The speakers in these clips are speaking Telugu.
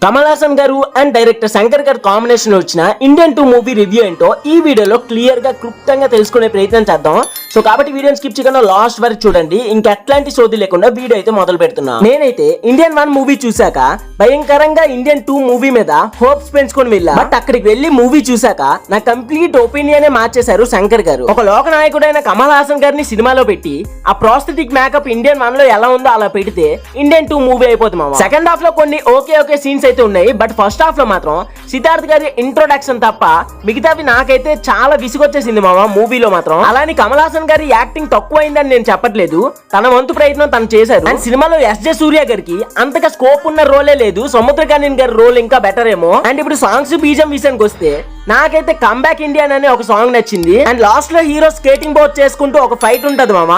కమల్ హాసన్ గారు అండ్ డైరెక్టర్ శంకర్ గారు కాంబినేషన్ వచ్చిన ఇండియన్ 2 మూవీ రివ్యూ ఏంటో ఈ వీడియోలో క్లియర్ గా క్లుప్తంగా తెలుసుకునే ప్రయత్నం చేద్దాం. సో కాబట్టి వీడియోని స్కిప్ చేయకుండా లాస్ట్ వరకు చూడండి. ఇంకా ఎట్లాంటి సోది లేకుండా వీడియో అయితే మొదలు పెడుతున్నా. నేనైతే ఇండియన్ 1 మూవీ చూసాక భయంకరంగా ఇండియన్ 2 మూవీ మీద హోప్స్ పెంచుకొని వెళ్ళా. బట్ అక్కడికి వెళ్లి మూవీ చూసాక నా కంప్లీట్ ఒపీనియనే మార్చేశారు శంకర్ గారు. ఒక లోక నాయకుడైన కమల్ హాసన్ గారిని సినిమాలో పెట్టి ఆ ప్రాస్థెటిక్ మేకప్ ఇండియన్ 1 లో ఎలా ఉందో అలా పెడితే ఇండియన్ 2 మూవీ అయిపోతుంది మామ. సెకండ్ హాఫ్ లో కొన్ని ఓకే సీన్స్ అయితే ఉన్నాయి. బట్ ఫస్ట్ హాఫ్ లో మాత్రం సిద్ధార్థ్ గారి ఇంట్రొడక్షన్ తప్ప మిగతావి నాకైతే చాలా విసుగొచ్చేసింది మామ మూవీలో మాత్రం. అలానే కమల్ హాసన్ గారి యాక్టింగ్ తక్కువ అయిందని నేను చెప్పట్లేదు, తన వంతు ప్రయత్నం తను చేశారు. అండ్ సినిమాలో ఎస్జే సూర్య గారికి అంతగా స్కోప్ ఉన్న రోలే లేదు, సముద్రకానిన్ గారి రోల్ ఇంకా బెటర్ ఏమో. అండ్ ఇప్పుడు సాంగ్స్ బీజం విషయానికి వస్తే నాకైతే కమ్బ్యాక్ ఇండియన్ అనే ఒక సాంగ్ నచ్చింది. అండ్ లాస్ట్ లో హీరో స్కేటింగ్ బోర్డ్ చేసుకుంటూ ఒక ఫైట్ ఉంటది మామ,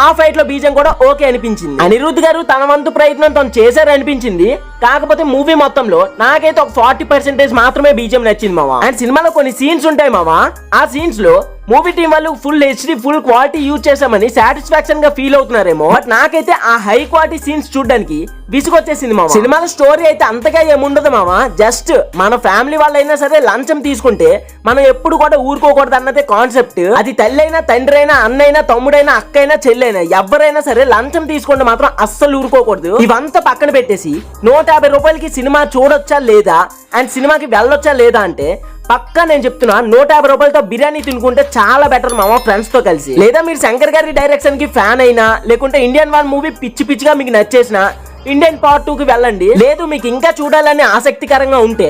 ఆ ఫైట్ లో బీజం కూడా ఓకే అనిపించింది. అనిరుద్ధ్ గారు తన వంతు ప్రయత్నం తను చేశారు అనిపించింది. కాకపోతే మూవీ మొత్తంలో నాకైతే ఒక 40% మాత్రమే బీజం నచ్చింది మామ. అండ్ సినిమాలో కొన్ని సీన్స్ ఉంటాయి మామ, ఆ సీన్స్ లో మూవీ టీం వాళ్ళు full HD full quality use చేసామని సాటిస్ఫాక్షన్ గా ఫీల్ అవుతున్నారేమో. బట్ నాకైతే ఆ హై క్వాలిటీ సీన్స్ చూడడానికి విసుగొచ్చేసింది మామ. సినిమాలో స్టోరీ అయితే అంతగా ఏముండదు మామ, జస్ట్ మన ఫ్యామిలీ వాళ్ళైనా సరే లంచం తీసుకుంటే మనం ఎప్పుడు కూడా ఊరుకోకూడదు అన్నదే కాన్సెప్ట్. అది తల్లి అయినా తండ్రి అయినా అన్నైనా తమ్ముడైనా అక్కైనా చెల్లైనా ఎవరైనా సరే లంచం తీసుకుంటే మాత్రం అస్సలు ఊరుకోకూడదు. ఇవంతా పక్కన పెట్టేసి 150 రూపాయలకి సినిమా చూడొచ్చా లేదా అండ్ సినిమాకి వెళ్ళొచ్చా లేదా అంటే పక్కా నేను చెప్తున్నా 150 రూపాయలతో బిర్యానీ తినుకుంటే చాలా బెటర్ మామ ఫ్రెండ్స్ తో కలిసి. లేదా మీరు శంకర్ గారి డైరెక్షన్ కి ఫ్యాన్ అయినా లేకుంటే ఇండియన్ 1 మూవీ పిచ్చిగా మీకు నచ్చేసిన ఇండియన్ పార్ట్ 2 కి వెళ్ళండి. లేదు మీకు ఇంకా చూడాలని ఆసక్తికరంగా ఉంటే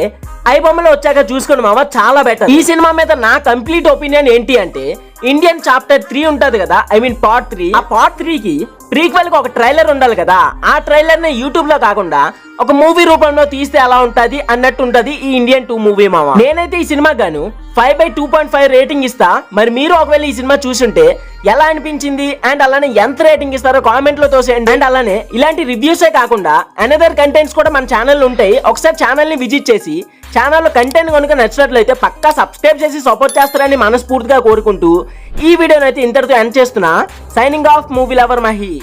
ఐ బొమ్మలో వచ్చాక చూసుకోండి మామ, చాలా బెటర్. ఈ సినిమా మీద నా కంప్లీట్ ఒపీనియన్ ఏంటి అంటే ఇండియన్ చాప్టర్ 3 ఉంటది కదా, ఐ మీన్ పార్ట్ 3. ఆ పార్ట్ 3 కి ప్రీక్వెల్ కి ఒక ట్రైలర్ ఉండాలి కదా, ఆ ట్రైలర్ ని యూట్యూబ్ లో కాకుండా ఒక మూవీ రూపంలో తీస్తే ఎలా ఉంటది అన్నట్టు ఉంటది ఈ ఇండియన్ 2 మూవీ మామ. నేనైతే ఈ సినిమా గాను 5/2.5 రేటింగ్ ఇస్తా. మరి మీరు ఒకవేళ ఈ సినిమా చూసుంటే ఎలా అనిపించింది అండ్ అలానే ఎంత రేటింగ్ ఇస్తారో కామెంట్ లో తోసేయండి. అండ్ అలానే ఇలాంటి రివ్యూసే కాకుండా అనదర్ కంటెంట్స్ కూడా మన ఛానల్ ఉంటాయి. ఒకసారి ఛానల్ ని విజిట్ చేసి ఛానల్లో కంటెంట్ కనుక నచ్చినట్లయితే పక్కా సబ్స్క్రైబ్ చేసి సపోర్ట్ చేస్తారని మనస్ఫూర్తిగా కోరుకుంటూ ఈ వీడియోనైతే ఇంతటితో ఎండ్ చేస్తున్నా. Signing off, movie lover Mahi.